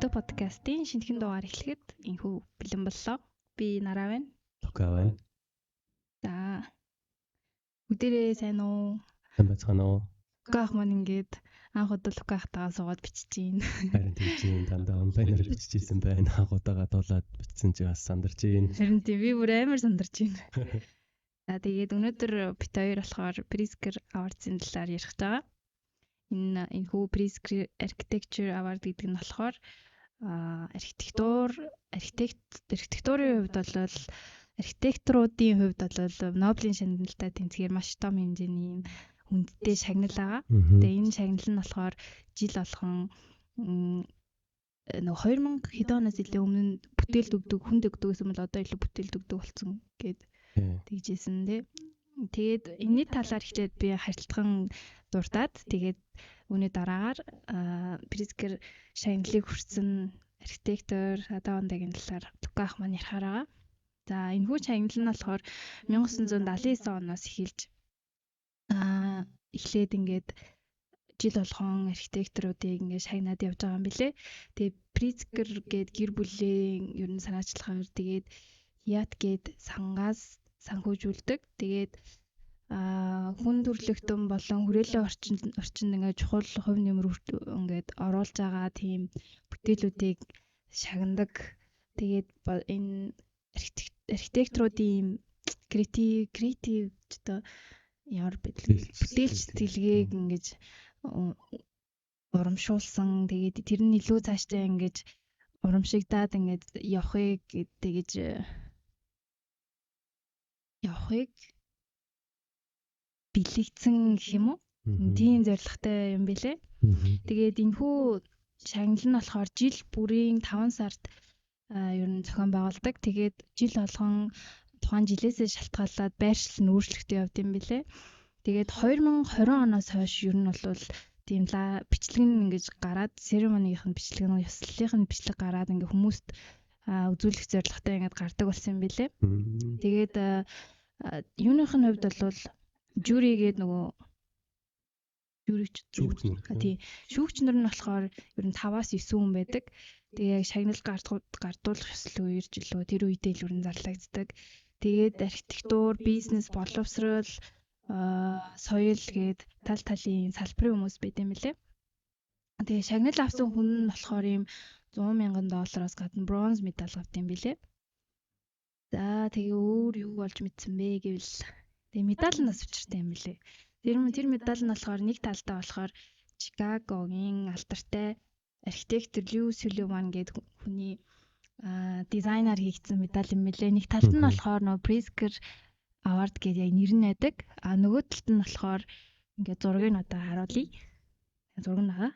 Өдөө подкастын шинэхэн дугаар эхлэхэд энхүү бэлэн боллоо. Би Нараа байна. Лука байна. За. Өдөрөө сайн уу? Сайн байцгаана уу? Лука ах маань ингээд анх удаа Лука ахтайгаа суугаад бичиж гин. Харин тийчийн дандаа онлайнаар бичижсэн байна. Анхудаага дуулаад бичсэн чи бас сандарч гин. Харин тийм би бүр амар сандарч гин. За тэгээд өнөөдөр бит хоёр болохоор Pritzker Award-ын талаар ярих байгаа. Энэхүү Pritzker Architecture Award гэдэг нь болохоор архитектурын хувьд бол архитекторуудын хувьд бол Нобелийн шагналтай тэнцгээр маш том хэмжээний хүндтэй шагнал байгаа. Тэгээ энэ шагнал нь болохоор жил болгон 2000 хэдэн оноос илүү өмнө бүтээлд өгдөг, хүнд өгдөгөөс өмнө одоо илүү бүтээлд өгдөг болсон гэд тэгжсэн тий. Тэгээд энэний талаар ихлээр би харилцан дуртаад тэгээд үүний дараагаар Pritzker шагналыг хүртсэн архитектор одоо ондагийн талаар Лука ах маань ярихаар байгаа. За энэхүү шагнал нь болохоор 1979 оноос эхлээд ингээд жил болгон архитекторуудыг ингээд шагнаад явж байгаа юм билэ. Тэгээд Pritzker гээд гэр бүлийн ер нь санаачлагаар тэгээд Hyatt гээд сангаас санхүүжүүлдэг. Тэгээд хүн төрөлхтөн болон хүрээлэн орчинд ингээд чухал хувь нэмэр ингээд оруулж байгаа тийм бүтээлүүдийг шагнадаг. Тэгээд энэ архитекторуудын креатив одоо ямар бүтээл сэтгэлгээг ингэж урамшуулсан. Тэгээд тэр нь илүү цаашдаа ингэж урамшигдаад ингэж явахыг бэлэгдсэн гэх юм уу? Тийм зорилготой юм бэлээ. Тэгээд энэхүү шагнал нь болохоор жил бүрийн 5 сард ер нь зохион байгуулдаг. Тэгээд жил болгон тухайн жилээсээ шалтгаалаад байршил нь өөрчлөгдөж явд юм бэлээ. Тэгээд 2020 оноос хойш ер нь бол тийм бичлэг нь ингэж гараад церемонийн бичлэг нь ёслолын бичлэг гараад ингээ хүмүүст үзүүлэх зорилготой ингээд гардаг болсон юм бэлээ. Тэгээд юуных нь хувьд бол жюригээд нөгөө шүүгчнэр нь болохоор ер нь 5-аас 9 хүн байдаг. Тэгээ яг шагнал гардуулах ёслол үерж илүү тэр үедээ л ер нь зарлагддаг. Тэгээд архитектур, бизнес, боловсрол, соёл гээд талын салбарын хүмүүс байт юм лээ. Тэгээ шагнал авсан хүн нь болохоор ийм $100,000 гадна бронз медаль авт юм билээ. За тэгээ өөр юу болж мэдсэн бэ гэвэл тэгээ медаль нь бас учиртай юм билээ. Тэр медаль нь болохоор нэг талдаа болохоор Чикагогийн алдартай архитектор Лью Сулливан гэдэг хүний дизайнер хийгдсэн медаль юм билээ. Нэг талд нь болохоор нөө Pritzker Award гэдэг яг нэр нь байдаг. Нөгөө талд нь болохоор ингээд зургийг одоо харуулъя. Зураг нь байгаа.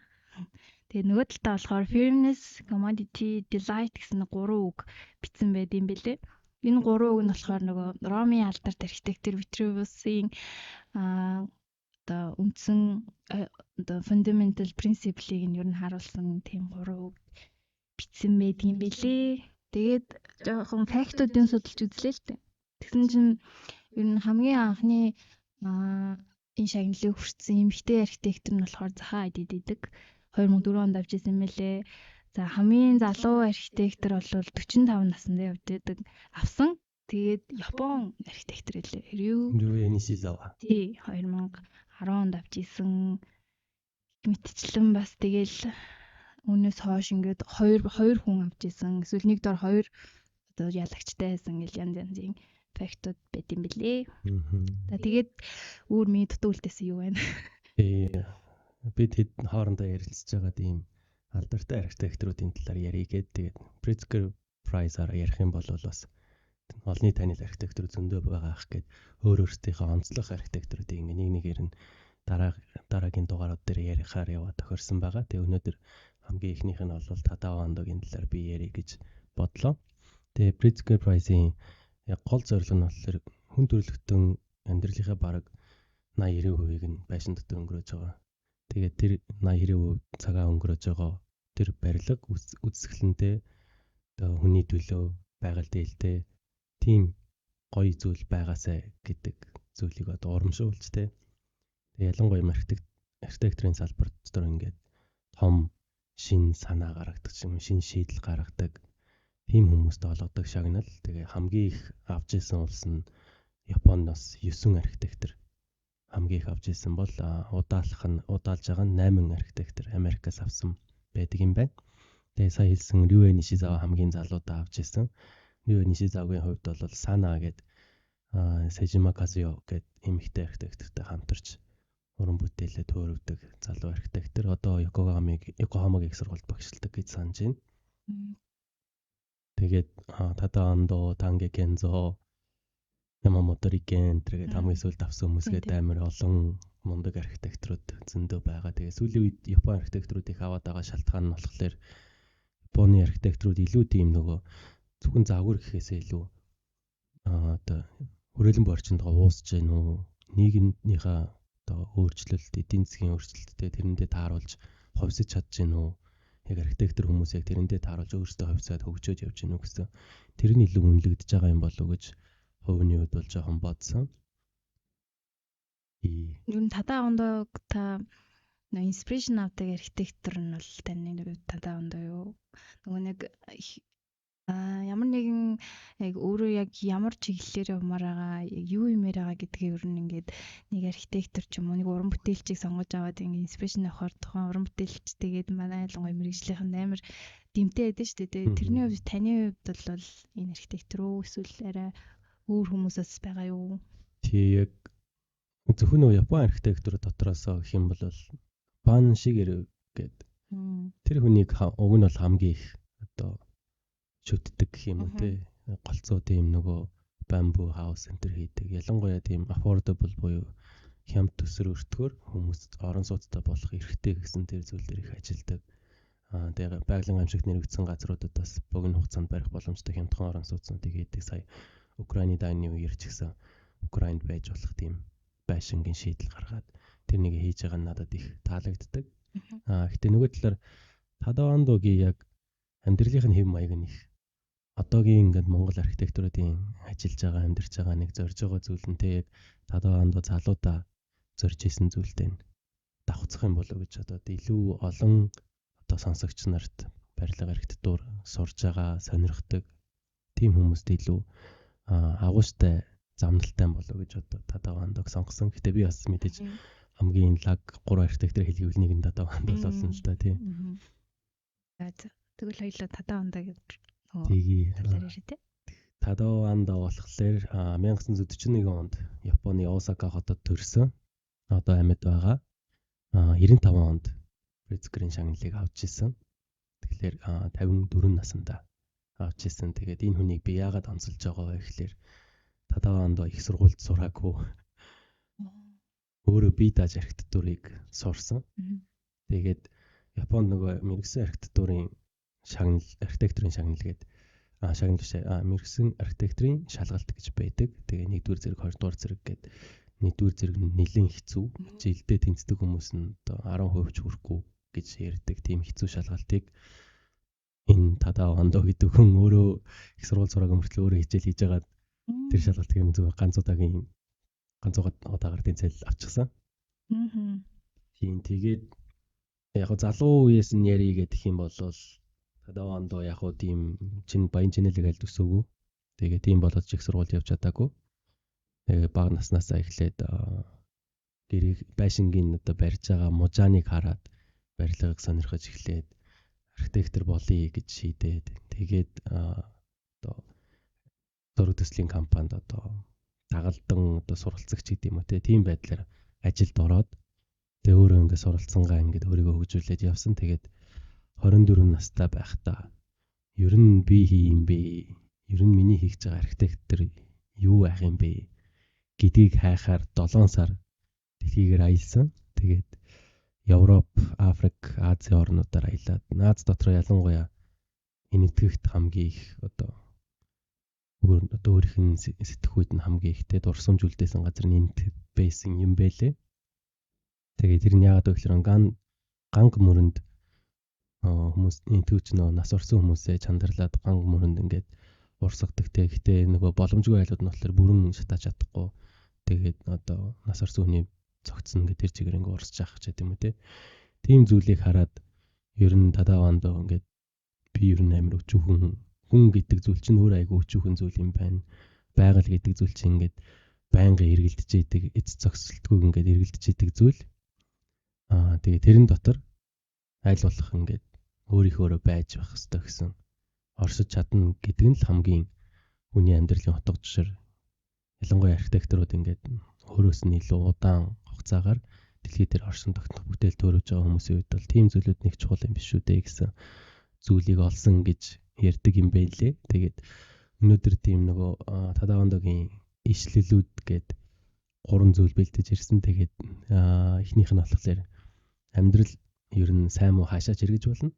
Тэгээ нөгөө талдаа болохоор Fairness, Commodity, Delight гэсэн 3 үг бичсэн байд юм билээ. Энэ 3 үг нь болохоор нөгөө Ромын алдарт архитектор Vitruvius-ийн одоо үндсэн одоо fundamental principle-ийг нь ер нь харуулсан тийм 3 үг бичсэн байд юм билээ. Тэгээд жоохон фактуудын судалж үзлээ л дээ. Тэгсэн чинь ер нь хамгийн анхны энэ шагналыг хүртсэн эмэгтэй архитектор нь болохоор Zaha Hadid гэдэг 2004 онд авч ирсэн мэлээ. За хамгийн залуу архитектор бол 45 наснда явж байдаг. Авсан. Тэгээд Япон архитектор хэлээ. Рюэ Нишизава. Тий 2010 онд авч ирсэн. Мэтчлэн бас тэгэл өнөөс хойш ингээд 2 хүн авч ирсэн. Эсвэл нэг дор 2 одоо ялагчтай байсан гэл янзын фактууд байт юм билээ. За тэгээд өөр миний дутуулдээсэн юу байна? Бид хэд хоорондоо ярилцж байгаа тийм алдартай архитекторуудын талаар ярих гээд тэгээд Pritzker Prize-аар ярих юм бол бас олонний танил архитектор зөндөө байгаа ах гээд өөрсдийнхөө онцлог архитекторуудыг нэг нэгээр нь дараагийн дугаарууд дээр ярихаар яваа тохирсон байгаа. Тэгээ өнөөдөр хамгийн ихнийх нь бол Tadao Andoгийн талаар би ярих гэж бодлоо. Тэгээ Pritzker Prize-ийн яг гол зорилго нь болохоор хүн төрөлхтөн амьдралынхаа бараг 80-90%-ийг нь байшин дотор өнгөрөөж байгаа. Тэгээд тэр 80-90% цагаа өнгөрөөж байгаа тэр барилга үзэсгэлэнтэй одоо хүний төлөө байгаль дээлтэй тийм гоё зүйл байгаасай гэдэг зүйлийг одоо урамшуулж тэ. Тэгээд ялангуяа архитектурын салбар дотор ингээд том шин санаа гаргадаг юм, шин шийдэл гаргадаг тийм хүмүүст олгодог шагнал. Тэгээ хамгийн их авч исэн улс нь Японоос 9 архитектор хамгийн их авч исэн бол удаалж байгаа нь 8 архитектор Америкаас авсан байдаг юм байна. Тэгээ сая хэлсэн Рюэ Нишизава хамгийн залуудаа авч исэн. Рюэ Нишизавагийн хувьд бол Сана гэдэг Сэжима Казио гэдэг эмэгтэй архитектортай хамтарч уран бүтээлээ төөрөвдөг залуу архитектор. Одоо Йокохамагийн их сургуульд багшилдаг гэж санаж байна. Тэгээд Тадаа Андо, Танге Кензо, Ямамото Рикен тэгээд хамгийн сүүлд авсан хүмүүсгээд амар олон мундаг архитекторууд зөндөө байгаа. Тэгээд сүүлийн үед Японы архитекторуудыг аваад байгаа шалтгаан нь болохоор Японы архитекторууд илүү тийм нөгөө зөвхөн загвар гэхээсээ илүү одоо хүрээлэн борчинд уусч гэнэ үү, нийгмийнхаа одоо өөрчлөлт, эдийн засгийн өөрчлөлттэй тэрэндээ тааруулж ховсож чадж гэнэ үү? Яг архитектор хүмүүс яг тэрэндээ тааруулж өөрсдөө ховсоод хөгжөөж явж гэнэ үү гэсэн тэр нь илүү үнэлэгдэж байгаа юм болов уу гэж хувийн хувьд бол жоохон бодсон. Юу н Тадаа Ондоо та инспирэшн авдаг архитектор нь бол таны нэг Тадаа Ондоо юу? Нөгөө нэг ямар нэгэн яг өөрөө яг ямар чиглэлээр явмаар байгаа, юу юмэр байгаа гэдгийг ер нь ингээд нэг архитектор ч юм уу нэг уран бүтээлчийг сонгож аваад ингээд инспирэшн авахар тухайн уран бүтээлчтэйгээд манай ялангуяа мэргэжлийнхэн амар дэмтэй байдаг шүү дээ. Тэрний хувьд таны хувьд бол энэ архитектор үү эсвэл арай өөр хүмүүсээс байгаа юу? Тий яг зөвхөн Японы архитектур дотроос гэх юм бол Бан Шигеро гэдэг тэр хүнийг уг нь бол хамгийн их одоо шүтдэг гэх юм уу те голцоо тийм нөгөө bamboo house center хийдэг. Ялангуяа тийм affordable буюу хямд төсөр өртгөөр хүмүүс орон сууцтай болох эрхтэй гэсэн тэр зүйл дээр их ажилдаг. Тэгээ байгалийн гамшигт нэрвэгдсэн газруудад бас богино хугацаанд барих боломжтой хямдхан орон сууцнуудыг хийдэг. Сая Украины дайны үеэр ч гэсэн Украинд байж болох тийм байшингийн шийдэл гаргаад тэр нэг хийж байгаа нь надад их таалагддаг. Гэхдээ нөгөө талаар Тадаа Ондогийн яг амьдралын хэв маяг нь их одоогийн ингээд Монгол архитектуруудын ажиллаж байгаа амьдарч байгаа нэг зорж байгаа зүйл нь те яг Тадаа Ондо залуудаа зорж исэн зүйлтэй давхцах юм болов уу гэж одоо илүү олон одоо сонсогч нарт барилга архитектур сурж байгаа сонирхдаг тийм хүмүүст илүү агууштай замналтай болов уу гэж одоо Тадаа Ондог сонгосон. Гэтэ би бас мэдээж хамгийн лаг 3 архитектор хэлгийг нэг нь Тадаа Ондо болсон л да тийм. Тэгвэл хоёулаа Тадаа Ондо гэж Тадаа Ондо болохоор 1941 онд Японы Осака хотод төрсөн. Одоо амьд байгаа. 95 онд Pritzker-ийн шагналыг авч ирсэн. Тэгэхээр 54 наснда авч ирсэн. Тэгээд энэ хүнийг би яагаад онцолж байгаа вэ гэхээр Тадаа Ондо их сургуульд сураагүй. Өөрөө бие дааж архитектурыг сурсан. Тэгээд Японд нөгөө мэргэжсэн архитектурын архитектурын шагнал гэдэг шагнал биш мэргэжсэн архитектурын шалгалт гэж байдаг. Тэгээ 1-р зэрэг 2-р зэрэг гэдэг 1-р зэрэг нь нэлээд хэцүү. Жилдээ тэнцдэг хүмүүс нь одоо 10% ч хүрэхгүй гэж ярьдаг. Тийм хэцүү шалгалтыг энэ Тадаа Ондо гэдэг хүн өөрөө их сургууль сураагүй мөртлөө өөрөө хичээл хийж байгаа тэр шалгалтыг юм зөв ганц удаагаар тэнцэл авчихсан. Тийм тэгээд яг залуу үеэс нь яри гэх юм бол Тадаа Ондо яг уу тийм баян чинэлэг аль төсөөгөө. Тэгээ тийм болоод ч их сургууль явж чадаагүй. Тэгээ бага наснасаа эхлээд гэрийг байшингийн одоо барьж байгаа мужааныг хараад барилгыг сонирхож эхлээд архитектор болъё гэж шийдээд тэгээд одоо зураг төслийн компанид одоо дагалдан одоо суралцагч гэдэг юм уу тийм байдлаар ажилд ороод тэгээ өөрөө ингээд суралцсангаа ингээд өөрийгөө хөгжүүлээд явсан. Тэгээд 24 настай байхдаа ер нь би хийм бэ? Ер нь миний хийж байгаа архитектор юу ах юм бэ гэдгийг хайхаар 7 сар дэлхийгээр аялсан. Тэгээд Европ, Африк, Ази орнуудаар аялаад Аз дотор ялангуяа энэтхэгт хамгийн их одоо өөрийнх нь сэтгхүйд нь хамгийн ихтэй дурсамж үлдээсэн газар нь энэтхэг байсан юм байлээ. Тэгээд тэр нь яагаад вэ гэхээр ганг мөрөнд хүмүүс энэтхэгч нас орсон хүмүүсээ чандарлаад ганг мөрөнд ингээд урсгадаг. Гэхдээ нөгөө боломжгүй айлууд нь болохоор бүрэн шатааж чадахгүй. Тэгээд одоо нас орсон хүний цогцсон гэдэг тэр чигээр ингээд урсж явах ч гэдэм үү те. Тийм зүйлийг хараад ер нь Тадаванд ингээд би ер нь амар өчүүхэн хүн гэдэг зүйл чинь өөр айгүй өчүүхэн зүйл юм байна. Байгаль гэдэг зүйл чинь ингээд байнгын эргэлдэж идэг, эц зогсолтгүй ингээд эргэлдэж идэг зүйл. Тэгээ тэрэн дотор аль болох ингээд өөрийнхөөрөө байж байх хэрэгтэй гэсэн оршиж чадна гэдэг нь л хамгийн хүний амьдралын утга учир. Ялангуяа архитекторууд ингээд өөрөөс нь илүү удаан хугацаагаар дэлхий дээр оршин тогтнох бүтээл төрүүлж байгаа хүмүүсийн үед бол тийм зүйлүүд нэг чухал юм биш үү дээ гэсэн зүйлийг олсон гэж ярьдаг юм байлээ. Тэгээд өнөөдөр тийм нөгөө Тадавандогийн ишлэлүүд гээд 3 зүйл бэлдэж ирсэн. Тэгээд эхнийх нь болохоор амьдрал ер нь сайн муу хаашаач эргэж болно.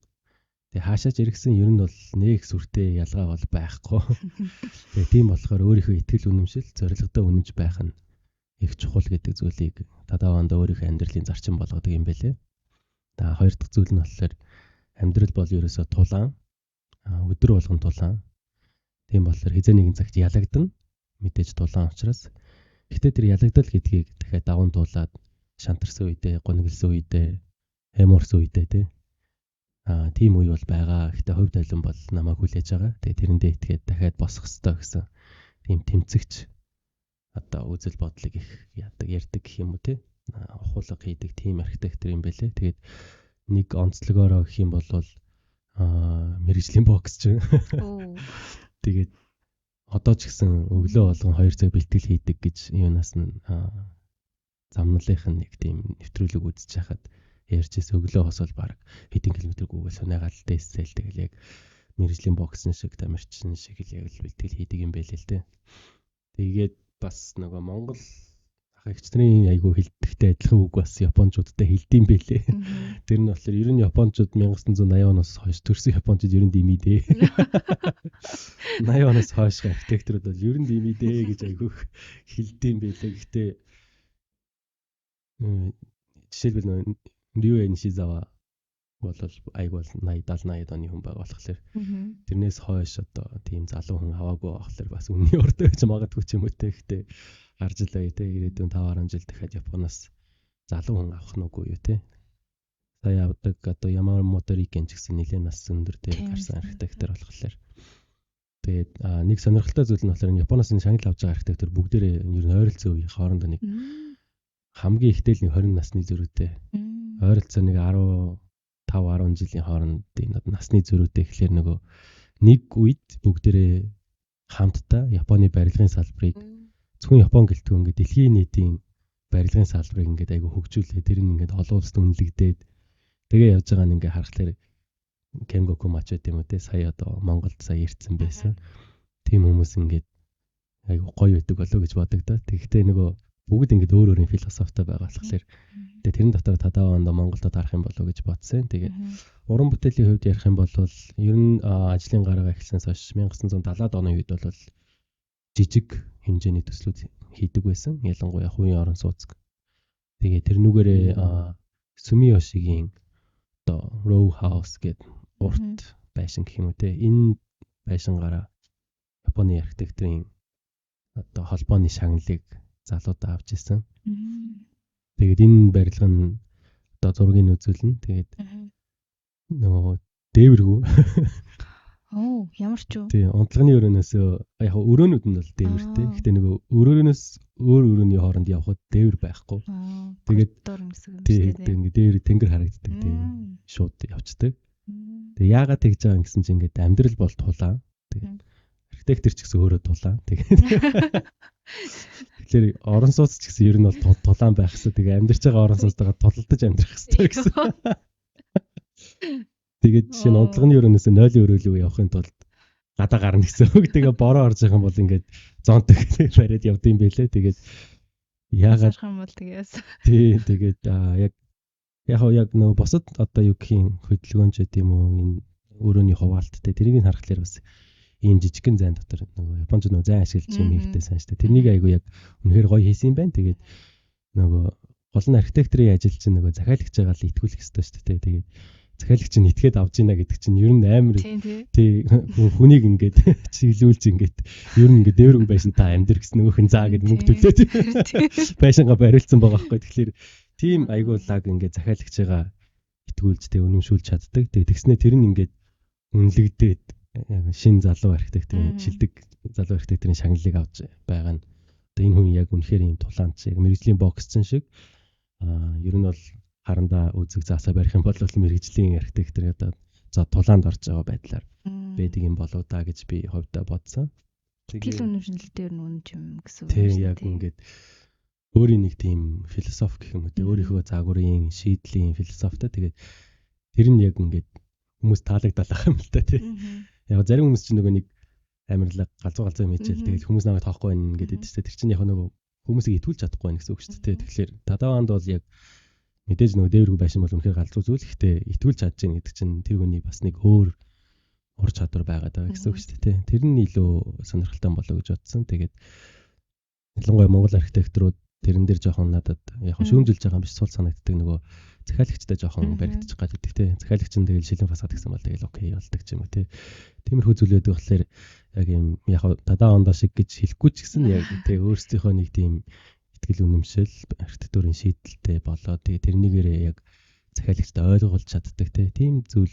Тэгээ хаашаач эргэсэн ер нь бол нэг сүртэй ялгаа бол байхгүй. Тэгээ тийм болохоор өөрийнхөө итгэл үнэмшил зорилгодоо үнэнч байх нь их чухал гэдэг зүйлийг Тадаванд өөрийнхөө амьдралын зарчим болгодог юм байлээ. За хоёр дахь зүйл нь болохоор амьдрал бол ерөөсөө тулаан. Өдөр болгон тулаан. Тийм болохоор хизээ нэгэн цагт ялагдана. Мэдээж тулаан учраас. Гэхдээ тэр ялагдал гэдгийг дахиад даван туулаад шантарсан үедээ, гонглсон үедээ, хэморсон үедээ тийм үе бол байгаа. Гэхдээ хувь тавилан бол намайг хүлээж байгаа. Тэгээ тэрэндээ итгээд дахиад босох ёстой гэсэн тийм тэмцэгч одоо үзэл бодлыг их ярьдаг гэх юм уу те. Ухуулга хийдэг тийм архитектор юм байлээ. Тэгээд нэг онцлогоороо гэх юм бол мэргэжлийн бокс ч. Тэгээд одоо ч гэсэн өглөө болгон 2 цаг бэлтгэл хийдэг гэж юунаас нь замналынх нь нэг тийм нэвтрүүлэг үзэж хахад ярьжсэн өглөө хосол баг хэдэн километр гүйгээ сунаагаал дэсэл тэгэл яг мэргэжлийн боксын шиг тамирчин шиг л яг бэлтгэл хийдэг юм байл л дээ. Тэгээд бас нөгөө Монгол ах эгч нарын айгүй хэлдэгтэй адилхан үг бас японочдод хэлдэм байлээ. Тэр нь болохоор ер нь японочдод 1980 оноос хойш төрсэн японочдод ер нь димидээ. 80 оноос хойш архитекторууд бол ер нь димидээ гэж айгүй хэлдэм байлээ. Гэхдээ жишээлбэл Рю Нишизава бол айгүй 80-70 оны хүн байгаа болохоор тэрнээс хойш одоо тийм залуу хүн аваагүй болохоор бас үнний ортой байж магадгүй ч юм уу те. Гэхдээ гарч илээ те ирээдүйн 5-10 жил дахиад Японоос залуу хүн авах нь үгүй юу те. Сая авдаг одоо Ямамото Рикен ч гэсэн нэлээд нас өндөр те гарсан архитектор болохоор. Тэгээд нэг сонирхолтой зүйл нь болохоор Японоос шагнал авч байгаа архитектор бүгдээрээ ер нь ойролцоо үеийн хоорондоо нэг хамгийн ихтэй л 20 насны зөрүүтэй. Ойролцоо нэг 15-10 жилийн хоорондын насны зөрүүтэй гэхэлэр нөгөө нэг үед бүгдээрээ хамтдаа Японы барилгын салбарыг зөвхөн Япон гэлтгүй ингээд дэлхийн нийтийн барилгын салбарыг ингээд айгу хөгжүүлээ. Тэр нь ингээд олон улсад үнэлэгдээд тэгээ явж байгаа нь ингээд харахаар Кенгоку мач гэдэг юм үү те. Сая одоо Монголд сая ирсэн байсан. Тийм хүмүүс ингээд айгу гоё байдаг болоо гэж бодогдоо. Тэгэхдээ нөгөө бүгд ингээд өөр өөрийн философитой байгаа болохоор тэгээ тэрэн дотор Тадаванд Монголд харах юм болоо гэж бодсон. Тэгээд уран бүтээлийн хувьд ярих юм бол ер нь ажлын гараа эхэлснээс хойш 1970-аад оны үед бол жижиг хэмжээний төслүүд хийдэг байсан. Ялангуяа хувийн орон сууцг. Тэгээ тэрнүүгээрээ Сумиёшигийн одоо Row House гэдэг урт байшин гэх юм үү те. Энэ байшингаараа Японы архитектурын одоо холбооны шагналыг залуудаа авч ирсэн. Тэгээд энэ барилга нь одоо зургийг үзүүлнэ. Тэгээд нөгөө дээвэргүй. Ямар ч юу. Тий, унтлагын өрөөнөөс яг өрөөнүүд нь бол дээвэртэй. Гэхдээ нөгөө өрөөнөөс өөр өрөөний хооронд явхад дээвэр байхгүй. Тэгээд тий, ингээд дээвэр тэнгэр харагддаг тийм шууд явцдаг. Тэгээд яагаад тэгж байгаа юм гэсэн чинь ингээд амьдрал бол тулаан. Тэгээд архитектор ч гэсэн өөрөө тулаан. Тэгээд тэгэхээр орон сууц ч гэсэн ер нь бол тулаан байх хэрэгтэй. Тэгээ амьдарч байгаа орон сууцтайгаа тулалдаж амьдрах хэрэгтэй гэсэн. Тэгээд жишээ нь унтлагын өрөөнөөс 0-ийн өрөөлөв явахын тулд гадаа гарна гэсэн үг. Тэгээ бороо орж байгаа юм бол ингээд зонтог бариад явдсан байлээ. Тэгээд яагаад юм бол тэгээс. Тий, тэгээд яг нөгөө босод одоо юу гэхийн хөдөлгөөнч гэдэм үү энэ өрөөний хуваалттай тэрийг харахаар бас ийм жижигхэн зайн дотор нөгөө японч нөгөө зайн ашиглаж юм ихтэй сайн штэ. Тэрнийг айгу яг үнэхээр гоё хийсэн юм байна. Тэгээд нөгөө гол нь архитекторын ажил чинь нөгөө захиалагч байгаа л итгүүлэх хэрэгтэй штэ. Тэгээд захиалагч нь итгээд авж ийна гэдэг чинь ер нь амар тий хүнийг ингээд чиглүүлж ингээд ер нь ингээд дээвэргүй байшин та амьдр гэсэн нөгөөх нь заа гэд мөнгө төлөөд байшингаа барилсан байгаа байхгүй. Тэгэхээр тийм айгуулаг ингээд захиалагч байгаа итгүүлж тэг үнэмшүүлж чаддаг. Тэгээд тэгснэ тэр нь ингээд үнэлэгдээд шин залуу архитекторын шилдэг залуу архитекторын шагналыг авч байгаа нь одоо энэ хүн яг үнэхээр юм тулаанч яг мэрэгжлийн боксчин шиг ер нь бол харандаа үзэг заасаа барих юм бол мэрэгжлийн архитектор одоо за тулаанд орж байгаа байдлаар байдаг юм болоо да гэж би хувьдаа бодсон. Сэтгэл үнэмшилэлтээр нь үнэн юм гэсэн үг. Тийм яг ингээд өөрийн нэг тийм философи гэх юм уу те өөрийнхөө загварын шийдлийн философитой тэгээд тэр нь яг ингээд хүмүүс таалагдал ах юм л та тий. Яг зарим хүмүүс чинь нөгөө нэг амарлаг галзуу юм хичээл тэгээд хүмүүс намайг тоохгүй байна гэдэг чинь тэр чинь яг нөгөө хүмүүсийг итгүүлж чадахгүй байна гэсэн үг шүү дээ. Тэгэхээр Тадаванд бол яг мэдээж нөгөө дээвэргүй байшин бол үнэхээр галзуу зүйл ихтэй итгүүлж чадж байгаа гэдэг чинь тэр хүний бас нэг өөр ур чадвар байгаад байгаа гэсэн үг шүү дээ. Тэр нь илүү сонирхолтой болоо гэж бодсон. Тэгээд ялангуяа Монгол архитекторууд тэрэн дээр жоохон надад яг шүүмжилж байгаа юм биш сул санагддаг нөгөө захиалагчтай жоохон баригдчих гад гэдэг те. Захиалагч нь тэгэл шилэн фасад гэсэн бол тэгэл окей болдог ч юм уу те. Тиймэрхүү зүйлүүд болохоор яг юм яг Тадаванда шиг гэж хэлэхгүй ч гэсэн яг те өөрсдийнхөө нэг тийм итгэл үнэмшил архитектурын шийдэлтэй болоо тэгээ тэрнийгээрээ яг захиалагчтай ойлгуулж чаддаг те. Тийм зүйл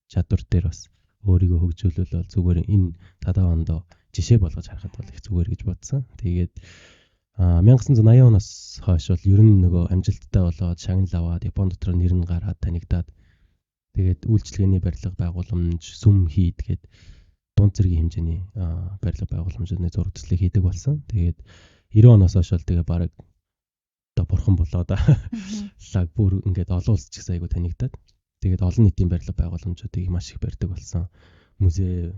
чадвар дээр бас өөрийгөө хөгжүүлвэл бол зүгээр энэ Тадаванда жишээ болгож харахад бол их зүгээр гэж бодсон. Тэгээд 1980 оноос хойш бол ер нь нөгөө амжилттай болоод шагнал аваад Япон дотор нэр нь гараад танигдаад тэгээд үйлчлэгээний барилга байгууламж сүм хийдгээд дунд зэргийн хэмжээний барилга байгууламжны зураг төслийг хийдэг болсон. Тэгээд 90 оноос хойш бол тэгээ баг одоо бурхан болоод лаг бүр ингээд олон улс ч гэсэн айгу танигдаад тэгээд олон нийтийн барилга байгууламжуудыг маш их барьдаг болсон. Музей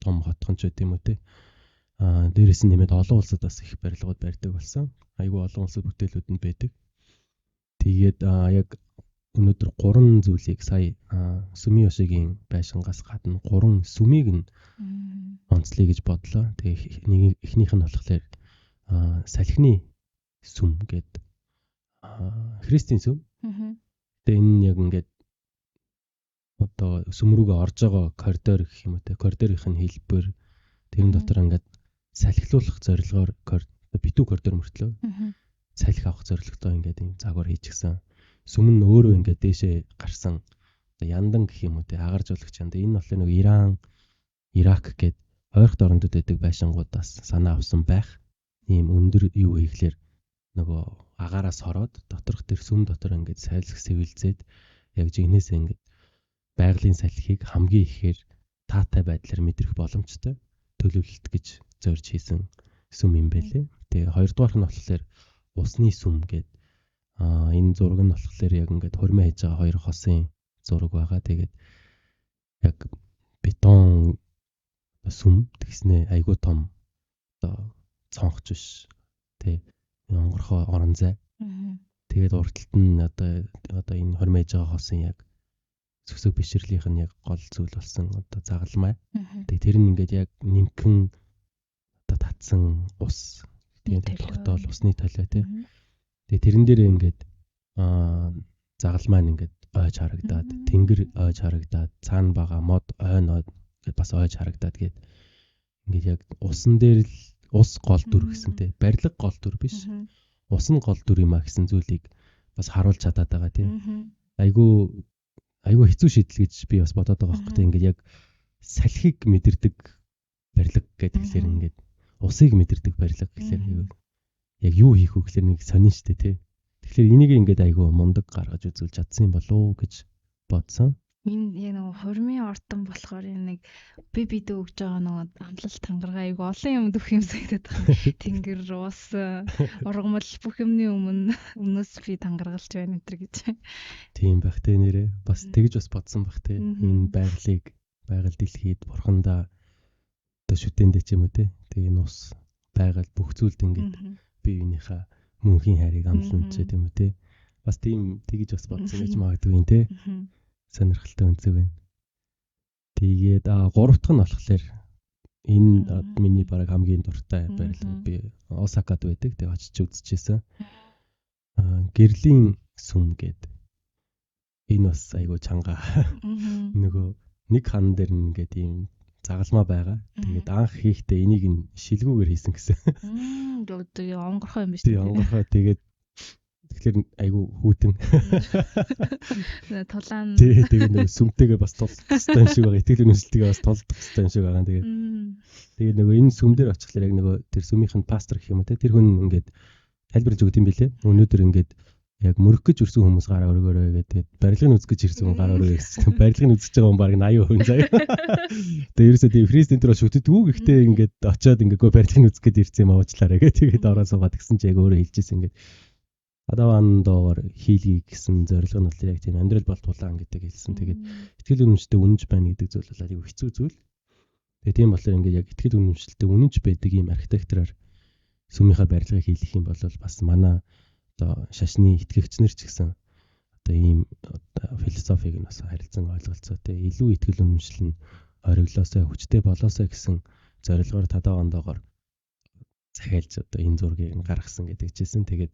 том хотхон ч гэдэм үү те. Дээрээс нь нэмээд олон улсад бас их барилгууд барьдаг болсон. Айгүй олон улсад бүтээлүүд нь байдаг. Тэгээд яг өнөөдөр 3 зүйлийг сая Сумиёшигийн байшингаас гадна 3 сүмийг нь онцлоё гэж бодлоо. Тэгээ нэг эхнийх нь болохоор салхины сүм гэдэг христийн сүм. Тэгээ энэ нь яг ингээд одоо сүм рүүгээ орж байгаа коридор гэх юм уу те. Коридорынх нь хэлбэр тэрэн дотор ингээд салхилуулах зорилгоор битүү коридор мөртлөө салхи авах зорилготой ингээд юм загвар хийчихсэн. Сүм нь өөрөө ингээд дээшээ гарсан одоо яндан гэх юм уу те агаржуулагч янда. Энэ болохоор нэг Иран, Ирак гээд ойрхон орнуудад байдаг байшингуудаас санаа авсан байх. Ийм өндөр юу хийхлээр нөгөө агаараас хороод доторх тэр сүм дотор ингээд салхи сэвэлзээд яг жигнэсээ ингээд байгалийн салхийг хамгийн ихээр таатай байдлаар мэдрэх боломжтой төлөвлөлт гэж зорж хийсэн сүм юм байлээ. Тэгээ хоёрдугаарх нь болохоор усны сүм гэдэг. Энэ зураг нь болохоор яг ингээд хурмаа хийж байгаа хоёр хосын зураг байгаа. Тэгээд яг бетон сүм тэгснэ айгуу том одоо цонхч биш. Тэ онгорхоо орон зай. Тэгээд урталт нь одоо энэ хурмаа хийж байгаа хосын яг зөвсөг бишрлийнх нь яг гол зүйл болсон одоо загалмай. Тэгээ тэр нь ингээд яг нэмхэн одоо татсан ус тэгээд тогтоол усны толио тий. Тэгээ тэрэн дээр ингээд загалмай нь ингээд ойж харагдаад тэнгэр ойж харагдаад цаана байгаа мод ойнод бас ойж харагдаад гээд ингээд яг усан дээр л ус гол дүр гэсэнтэй барилга гол дүр биш. Ус нь гол дүр юм а гэсэн зүйлийг бас харуулж чадаад байгаа тий. Айгүй хэцүү шийдэл гэж би бас бодоод байгаа байхгүй. Ингээд яг салхийг мэдэрдэг барилга гэхэлэр ингээд усыг мэдэрдэг барилга гэхэлэр яг юу хийх вэ гэхэлэр нэг сонин штэ тий. Тэгэхээр энийг ингээд айгүй мундаг гаргаж үзүүлж чадсан юм болов уу гэж бодсон. Энэ яг нэг хурмын ортон болохоор нэг бид өгж байгаа нэг амлалт тангараг айгүй олон юм дөх юм санагдаад байна. Тэнгэр ус ургамал бүх юмны өмнөөс би тангаргалж байна энэ гэж. Тийм байх те нэрээ. Бас тэгж бас бодсон байх те. Энэ байгаль дэлхийд бурхандаа одоо шүтээндээ ч юм уу те. Тэгээ энэ ус байгаль бүх зүйлд ингээд биеийнхээ мөнхийн хайрыг амлан ч гэдэм үү те. Бас тийм тэгж бас бодсон гэж магадгүй юм те. Сонирхолтой үнцэг байна. Тэгээд гурав дахь нь болохоор энэ миний баг хамгийн дуртай барилга би Осакад байдаг. Тэгээд очиж үзчихсэн. Гэрлийн сүм гэдэг. Энэ бас айгуу чанга. Нөгөө нэг хан дээр ингээд ийм загалмаа байгаа. Тэгээд анх хийхдээ энийг нь шилгүүгээр хийсэн гэсэн. Тэгээд онгорхоо юм биш үү? Тийм онгорхоо тэгээд Тэгэхээр айгүй хүүтэн. Тулаан. Тэгээ нэг сүмтэйгээ бас тулдах хэрэгтэй юм шиг байгаа. Итгэл үнэмшилтэйгээ бас тулдах хэрэгтэй юм шиг байгаа. Тэгээ нөгөө энэ сүм дээр очихлаар яг нөгөө тэр сүмийнх нь пастор гэх юм уу те тэр хүн ингээд тайлбарлаж өгд юм бэлээ. Өнөөдөр ингээд яг мөрөх гэж ирсэн хүмүүс гараа өргөөрөө гэдэг. Барилгын үзэж ирсэн хүн гараа өргөөрөө гэсэн. Барилгын үзэж байгаа хүн баг 80% заяа. Тэгээ ерөөсөө тийм фриз центр бол шүтдэггүй. Гэхдээ ингээд очиод ингээд барилгын үзэх гээд ирсэн юм уучлаарай гэх. Тэгээд ороо суугаад гисэн чи яг өөрөө хэлжсэн ингээд Адавандоор хийлгий гэсэн зорилго нь бол яг тийм амьдрал бол тулаан гэдэг хэлсэн. Тэгээд итгэл үнэмшилтэй үнэнч байна гэдэг зүйл бол айгүй хэцүү зүйл. Тэгээ тийм болохоор ингээд яг итгэл үнэмшилтэй үнэнч байдаг ийм архитектороор сүмийнхаа барилгыг хийлгэх юм бол бас манай одоо шашны итгэгчнэр ч гэсэн одоо ийм философиг нь бас харилцан ойлголцоотой илүү итгэл үнэмшил нь ориглоосоо хүчтэй болоосоо гэсэн зорилгоор Тадавандоогоор захиалж одоо энэ зургийг нь гаргасан гэдэг чийсэн. Тэгээд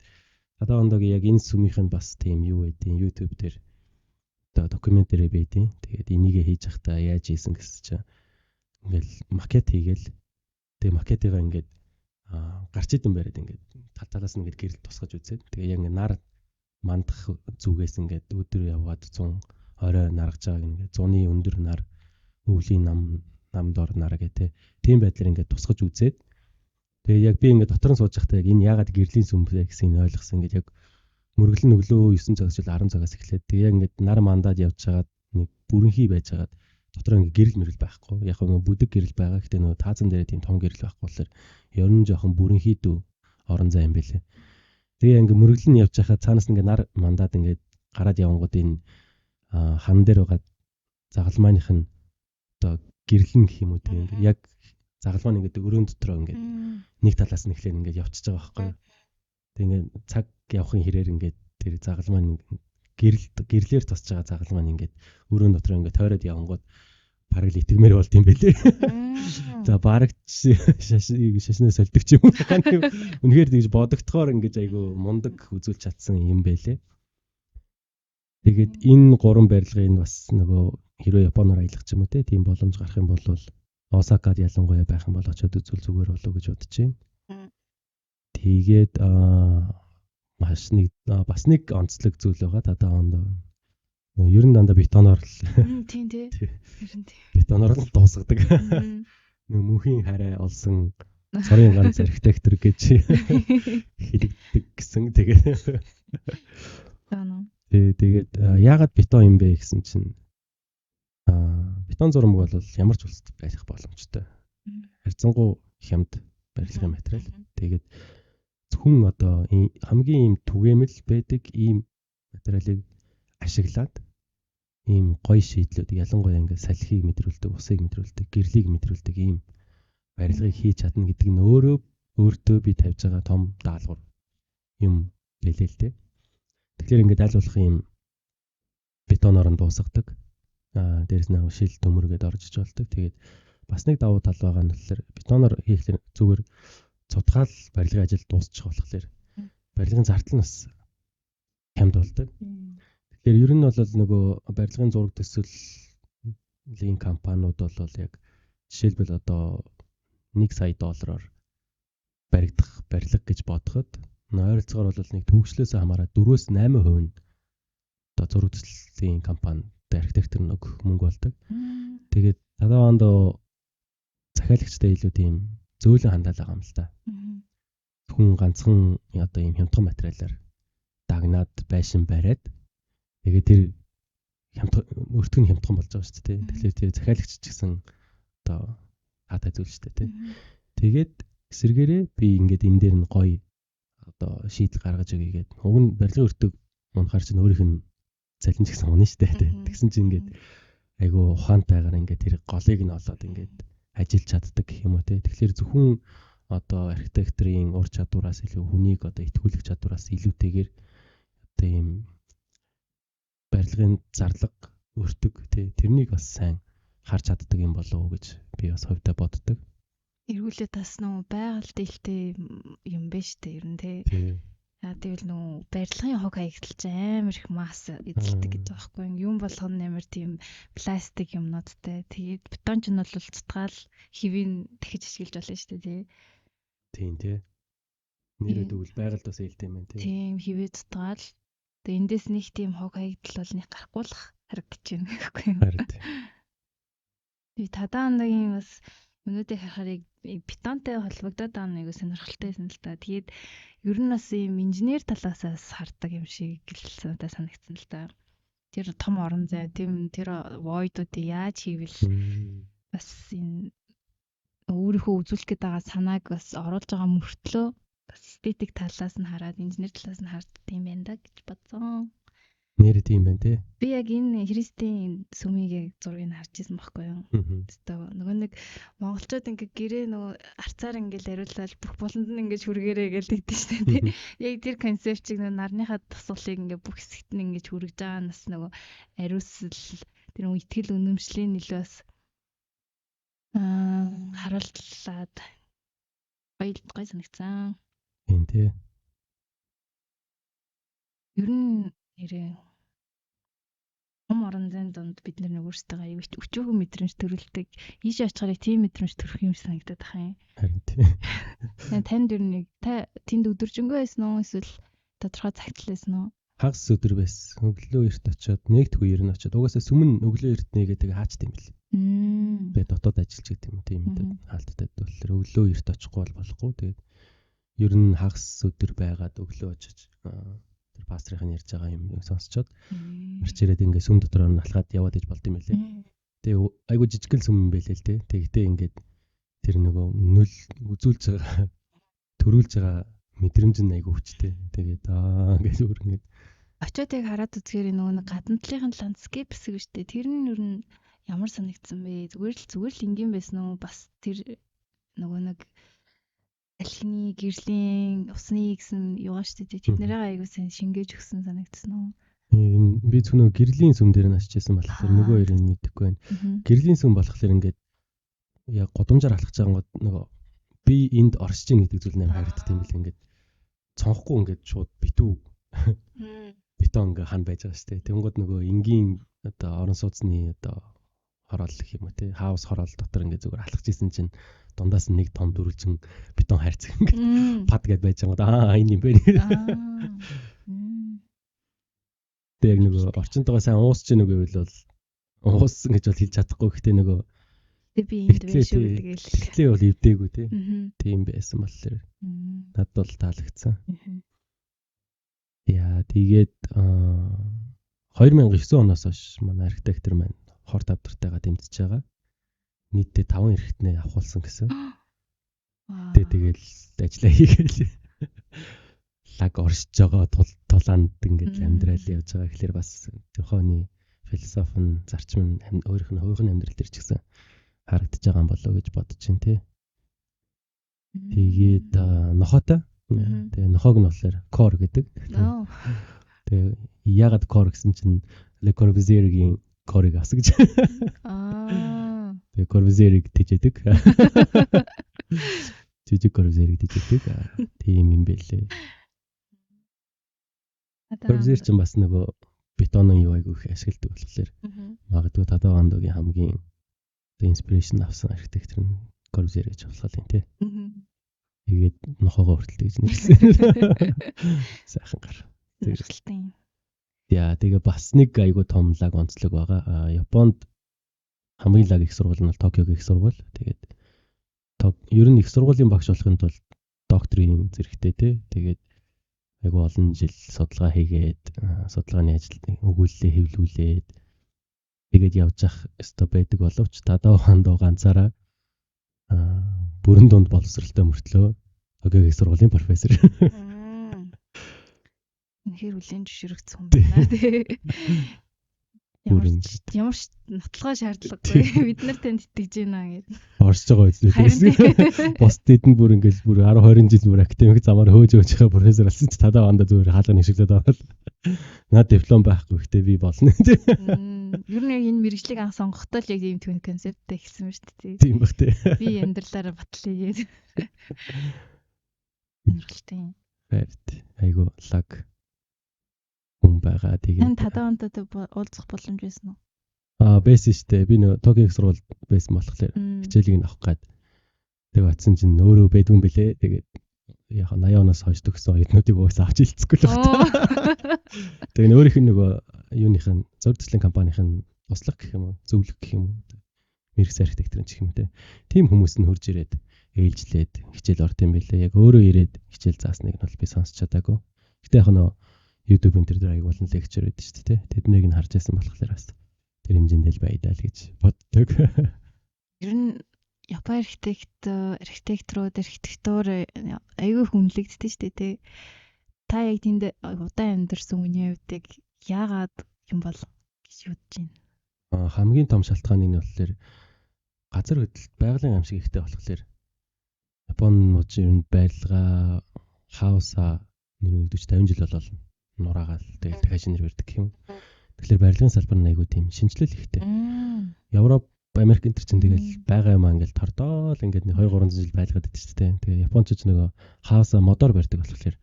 Тадавандогийн яг энэ сүмийнх нь бас тийм юу байдیں۔ YouTube дээр одоо докюментари байдیں۔ Тэгээд энийгээ хийж явахдаа яаж ийсэн гэсэн чинь ингээл макет хийгээл тэгээд макетыгаа ингээд гарч идэм бариад ингээд тал талаас нь ингээд гэрэл тусгаж үзээд тэгээд яг ингээд нар мандах зүгээс ингээд өдөр яваад 100 орой наргаж байгааг ингээд 100-ны өндөр нар өвлийн нам дор нар гэдэг тийм байдлаар ингээд тусгаж үзээд тэгээ яг би ингээд дотор нь сууж байхдаа яг энэ яагаад гэрлийн сүм бэ гэсэн энэ ойлгосон. Ингээд яг мөргөлн өглөө 9 цагаас жил 10 цагаас эхлээд тэгээ яг ингээд нар мандаад явж байгаад нэг бүрэнхий байж байгаад дотор ингээд гэрэл мэрэл байхгүй. Яг нөгөө бүдэг гэрэл байгаа. Гэтэ нөгөө таазан дээр тийм том гэрэл байхгүй болохоор ерөн жоохон бүрэнхий дүү орон зай юм бэлээ. Тэгээ ингээд мөргөлн явж байхад цаанаас ингээд нар мандаад ингээд гараад явангууд энэ хан дээр байгаа загалмааных нь одоо гэрлэн гэх юм уу тийм яг загалмаа ингээд өрөөнд дотроо ингээд нэг талаас нь эхлээд ингээд явчихж байгаа байхгүй. Тэг ингээд цаг явахын хэрээр ингээд тэр загалмаа гэрлэлээр тусч байгаа загалмаа ингээд өрөөнд дотроо ингээд тойроод явангууд бараг л итгэмээр болд юм бэлээ. За бараг шашны солидогч юм уу. Үнэхээр тэгж бодогдохоор ингээд айгу мундаг үзүүлж чадсан юм бэлээ. Тэгээд энэ гурван барилгыг бас нөгөө хэрвээ Японоор аялах ч юм уу тийм боломж гарах юм бол Осакад ялангуяа байх юм бол очиод үзвэл зүгээр болов гэж бодож байна. Тэгээд бас нэг онцлог зүйл байгаа Тадавандоо. Ер нь дандаа бетоноор л тийм ер нь бетоноор л дуусгадаг. Нэг мөнхийн харай олсон цорын ганц архитектор гэж хэлдэг гэсэн. Тэгээд яагаад бетон юм бэ гэсэн чинь бетон зурмаг бол ямар ч улсад байх боломжтой. Харьцангуй хямд барилгын материал. Тэгээд зөвхөн одоо хамгийн ийм түгээмэл байдаг ийм материалыг ашиглаад ийм гоё шийдлүүд ялангуяа ингээд салхийг мэдрүүлдэг, усыг мэдрүүлдэг, гэрлийг мэдрүүлдэг ийм барилгыг хийж чадна гэдэг нь өөртөө би тавьж байгаа том даалгавар юм гэлээ л дээ. Тэгэхээр ингээд аль болох ийм бетоноор нь дуусгадаг. Дээрс нэг шил төмөргээд оржиж болдог. Тэгээд бас нэг давуу тал байгаа нь болохоор бетоноор хийхлээр зүгээр цутгаал барилгын ажил дуусчих болохоор барилгын зардал нь бас хямд болдог. Тэгэхээр ер нь бол нөгөө барилгын зураг төсөлийн компаниуд бол яг жишээлбэл одоо $1 сая баригдах барилга гэж бодоход ойролцоогоор бол нэг төвчлөөс хамаараад 4-8% нь одоо зураг төслийн компани архитектор нь өгөх мөнгө болдог. Тэгээд Тадавандо захиалагчтай илүү тийм зөөлөн хандаал байгаа юм л та. Хүн ганцхан одоо ийм хямдхан материалаар дагнаад байшин бариад тэгээд тэр өртөг нь хямдхан болж байгаа шүү дээ. Тэгэхээр тэр захиалагч ч гэсэн одоо хаатай зүйл шүү дээ. Тэгээд эсэргээрээ би ингээд энэ дээр нь гоё одоо шийдэл гаргаж өгье гэдэг. Уг нь барилгын өртөг унахаар чинь өөрийнх нь цалин ч гэсэн унаа шүү дээ. Тэгсэн чинь ингээд айгу ухаантайгаар ингээд тэр голыг нь олоод ингээд ажиллаж чаддаг гэх юм уу те. Тэгэхээр зөвхөн одоо архитекторын ур чадвараас илүү хүнийг одоо итгүүлэх чадвараас илүүтэйгээр одоо ийм барилгын зарлага өртөг те тэрнийг бас сайн харж чаддаг юм болов уу гэж би бас хувьдаа боддог. Эргүүлээд бас нөө байгаль дэлтэй юм байна шүү дээ ер нь те. Тэгвэл нөө барилгын хог хаягдалж амар их масс эзэлдэг гэж байгаа байхгүй юм болгоно нэмэр тийм пластик юмнуудтай. Тэгээд бетон ч нь бол цутгаал хэвийн дахиж ашиглаж болно шүү дээ тий. Тийм тий. Нэрээ тэгвэл байгальд бас ээлтэй юм байна тийм хивээ дутгаал. Тэгээ эндээс нэг тийм хог хаягдл бол нэг гарахгүй л харагдаж байна гэхгүй юу. Харин тийм. Би тадаандагийн бас өнөөдөр харахаар бетонтой холбогдоод байгаа нэг сонирхолтойсэн л та. Тэгээд ер нь бас юм инженер талаас бас хардаг юм шиг гэлсэн та санагдсан л та. Тэр том орон зай тийм тэр void-уудыг яаж хийвэл бас энэ өөрийнхөө үзүүлэх гээд байгаа санааг бас оруулж байгаа мөртлөө бас эстетик талаас нь хараад инженер талаас нь харддаг юм байна да гэж бодсон. Нэрээ тийм байна те. Би яг энэ Христийн сүмийг зургийг харж ирсэн байхгүй юу? Тэгтээ нөгөө нэг монголчууд ингээ гэрээ нөгөө арцаар ингээл ариулаад бүх буланд нь ингээ хүргээрээ гээл тэгдэж штэ тий. Яг тэр концепцийг нөгөө нарныхаа тасгалыг ингээ бүх хэсэгт нь ингээ хүргэж байгаа нас нөгөө ариусл тэр нөгөө итгэл үнэмшлийн нөлөө бас харуултлаад гоё санагцсан. Тийм тий. Ер нь нэрээ том орон зайн донд бид нар өөрсдөө аюу өчөөгөө мэдрэмж төрүүлдэг. Ийш очихаар тийм мэдрэмж төрөх юм санагдаад байгаа юм. Харин тийм. Танд ер нь та тэнд өдөржингөө байсан уу эсвэл тодорхой цагт л байсан уу? Хагас өдөр байсан. Өглөө эрт очиод нэгдгүй ер нь очиод угаасаа сүмэн өглөө эрт нэгээд тэгээ хаачт юм бэл. Би дотоод ажиллаж гэдэг юм тийм мэдээд хаалттай болохоор өглөө эрт очихгүй болохгүй. Тэгээд ер нь хагас өдөр байгаад өглөө очиж тэр пастрын ярьж байгаа юм сонсчоод ирчээд ингээ сүм дотор нь алхаад яваад иж болд юм байлээ. Тэгээ айгу жижигхэн сүм юм байлээ л те. Тэгтээ ингээд тэр нөгөө нөл үзүүлж байгаа төрүүлж байгаа мэдрэмж нь айгу хүчтэй. Тэгээд ингээд өөр ингээд очиод яг хараад үзэхээр нөгөө нэг гадна талын ландскейп хэсэг штэ. Тэр нь ер нь ямар санагдсан бэ? Зүгээр л энгийн байсан уу? Бас тэр нөгөө нэг алхины гэрлийн усны гэсэн юугаа штэ. Тэд нэрээ айгу сайн шингээж өгсөн санагдсан уу? Би зөвхөн гэрлийн сүм дээр нь очижсэн болохоор нөгөө хоёрыг мэдэхгүй байна. Гэрлийн сүм болохоор ингээд яг годомжаар алхаж байгаа нөгөө би энд оршиж ийн гэдэг зүйл нээр харагддаг юм бэл ингээд цонхгүй ингээд шууд битүү бетон ингээ хан байж байгаа шүү дээ. Тэнгууд нөгөө энгийн одоо орон сууцны одоо хороол гэх юм уу те хаус хороол дотор ингээ зүгээр алхаж исэн чинь дундаас нэг том дөрвөлжин бетон хайрцаг ингээ пад гэд байж байгаа. Энэ юм бэ. Тэг нөгөө орчинтойгоо сайн уусч ийн үгүй бол уус гэж бол хэлж чадахгүй. Гэхдээ нөгөө би энд биш үү гэдгээл тэгтлээ бол эвдээгүй те. Тийм байсан болохоор надад бол таалагдсан. Яа тэгээд 2009 оноос хойш манай архитектор маань хорт авдартайгаа дэмжиж байгаа. Нийтдээ 5 эрхтнээ авахулсан гэсэн. Тэгээд ажиллаа хийгээл лаг оршиж байгаа тулаанд ингээд амьдрал явж байгаа гэхэлэр бас төхөөний философи зарчим нь өөрийнх нь хувийн амьдрал дээр ч гэсэн харагдаж байгаа юм болоо гэж бодож байна те. Тэгээд нохотой. Тэгээ нохог нь болохоор core гэдэг. Тэгээ ягаад core гэсэн чинь Le Corbusier-ийн core-ыг авсан гэж. Тэгээ Corbusier-ыг тэжээдэг. Жижиг Corbusier-ыг тэжээдэг. Тийм юм бэлээ. Corbusier ч бас нөгөө бетонын юу айгу их ашигладаг болохоор магадгүй Тадавандогийн хамгийн инспирэшн авсан архитектор нь Corbusier гэж болох юм тий. Тэгээд нохоогоо хүртэл тэгж нэгсэн. Сайхан гар. Зэрэгтэй. Яа, тэгээ бас нэг айгу том лаг онцлог байгаа. Японд хамгийн лаг их сургууль нь бол Токиогийн их сургууль. Тэгээд ер нь их сургуулийн багш болохын тулд докторийн зэрэгтэй тий. Тэгээд айгу олон жил судалгаа хийгээд судалгааны ажил өгүүлэлээ хэвлүүлээд тэгээд явж ах өстой байдаг боловч Тадавандо ганцаараа бүрэн дунд боловсралтай мөртлөө Токиогийн сургуулийн профессор. Үнэхээр хүлэн зөвшөөрөгдсөн юм байна тий. Ямар ч нотлохоо шаардлагагүй. Бид нар танд итгэж байна гэдэг. Орж байгаа үстэй. Бос дэдэнд бүр ингээл бүр 10 20 жил бүр академик замаар хөөж байгаа профессор болсон ч Тадаванда зүгээр хаалганы шиглээд байгаа л. Наад диплом байхгүй гэхдээ би болно. Ер нь яг энэ мэргэжлийг анх сонгохдоо л яг ийм түүний концепттэй эхэлсэн ба шүү дээ. Тийм баг тий. Би амьдралаараа батлая гэдэг. Нэрхэлтэй. Баярт. Айгу лаг хүн байгаа. Тэгээд энэ Тадавандад уулзах боломж байсан уу? Байсан штэ. Би нөө Токиогийн сургууль байсан болохоор хичээлийг нь авах гээд тэг батсан чинь өөрөө байдгүй юм бэлээ. Тэгээд яг 80 оноос хойш төгссөн оюутнуудыг уусаа авч хилцэхгүй л байна. Тэгээ өөрийнх нь нөгөө юуных нь зураг төслийн компанийн туслах гэх юм уу, зөвлөх гэх юм уу, мэрэгс архитектурын гэх юм те. Тим хүмүүс нь хурж ирээд ээлжлээд хичээл орд юм билээ. Яг өөрөө ирээд хичээл заасныг нь бол би сонсч чадаагүй. Гэтэ яг нөө YouTube-ын дээр аяг болон лекчер өгдөө шүү дээ. Тэднийг нь харж байсан болохоор бас тэр хэмжээндээ л байдаа л гэж боддог. Ер нь Япон архитектур аягүй хүнлэгддэг шүү дээ. Та яг тэнд удаан амьдарсан хүний хувьд яагаад юм бол гэж бодож байна. Хамгийн том шалтгааны нь болохоор газар хөдлөлт байгалийн амьсаг ихтэй болохоор Японууд ер нь байрлага хауса 40-50 жил болол нураагаал тэгэл дахиад шинээр барьдаг юм. Тэгэхээр барилгын салбар нь айгүй тийм шинжилэл ихтэй. Европ, Америк энэ чинь тэгэл байгаа юм аа ингээл тордоол ингээд 2-300 жил байлгаад байдаг шүү дээ. Тэгээ Японч нөгөө хауса модоор барьдаг болохоор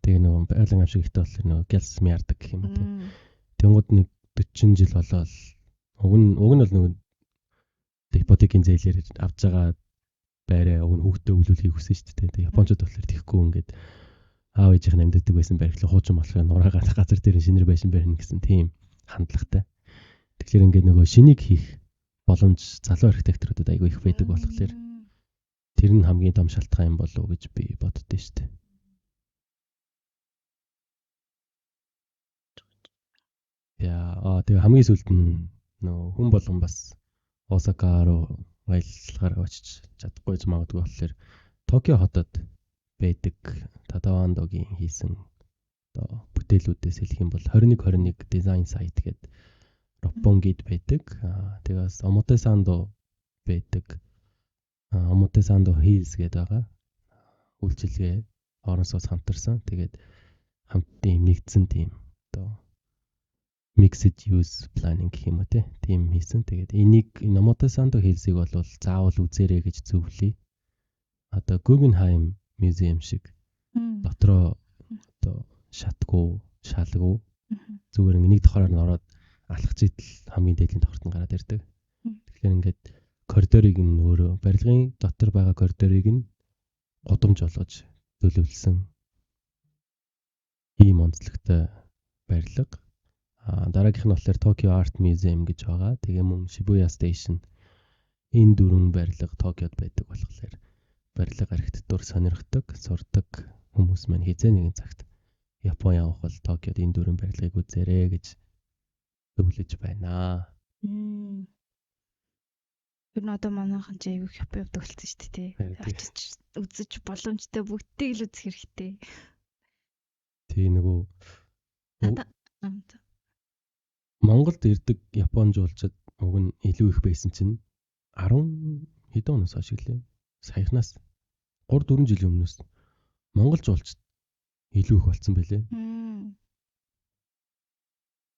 тэгээ нөгөө байгалийн амьсаг ихтэй болохоор нөгөө гэлс мярдаг гэх юм уу. Тэнгууд нэг 40 жил болол уг нь бол нөгөө ипотекийн зээлээр авж байгаа байраа уг нь хүүхдээ өвлүүлэхийг хүсэн шүү дээ. Тэгээ Япончууд болохоор тийхгүй ингээд аав ээжийнх нь амьддаг байсан барилга хуучин болохыг нураагаад газар дээр шинээр байшин барина гэсэн тийм хандлагатай. Тэгэхээр ингээд нөгөө шинийг хийх боломж залуу архитекторуудад айгүй их байдаг болохоор тэр нь хамгийн том шалтгаан юм болов уу гэж би боддөө шүү дээ. Тэгээ хамгийн сүүлд нь нөгөө хүн болгон бас Осака руу аяллахаар очиж чадахгүй ч магадгүй болохоор Токио хотод байдаг Тадавандогийн хийсэн одоо бүтээлүүдээс хэлэх юм бол 2121 дизайн сайт гэдэг Роппонгид байдаг. Тэгээс Омотесандо байдаг. Омотесандо Hills гэдэг байгаа. Үйлчилгээ орон сууц хамтарсан. Тэгээд хамтдаа нэгдсэн тийм одоо mixed use planning гэх юм уу тийм хийсэн. Тэгээд энийг Омотесандо Hills-ийг бол заавал үзээрэй гэж зөвлөе. Одоо Guggenheim Museum шиг дотроо одоо шатгүй, шалгүй зүгээр нэг давхараар нь ороод алхах зэтэл хамгийн дээдлийн давхарт нь гараад ирдэг. Тэгэхээр ингээд коридорыг нь өөрөө барилгын дотор байгаа коридорыг нь гудамж болгож төлөвлөсөн ийм онцлогтой барилга. Дараагийнх нь болохоор Tokyo Art Museum гэж байгаа. Тэгээ мөн Shibuya Station энэ дөрвөн барилга Токиод байдаг болохоор барилга архитектур сонирхдаг, сурдаг хүмүүс маань хизээ нэгэн цагт Япон явах бол Токиод энэ дөрвөн барилгыг үзээрэй гэж зөвлөж байна. Тэр нь одоо манайхан ч аягүй Япон явдаг болсон шүү дээ. Очиж үзэж боломжтой бүгдийг л үзэх хэрэгтэй. Тий нөгөө Монголд ирдэг Япон жуулчид уг нь илүү их байсан чинь 10 хэдэн оноос хойш гэлээ. Саяхнаас 3-4 жилийн өмнөөс Монгол жуулчид илүү их болсон байлээ.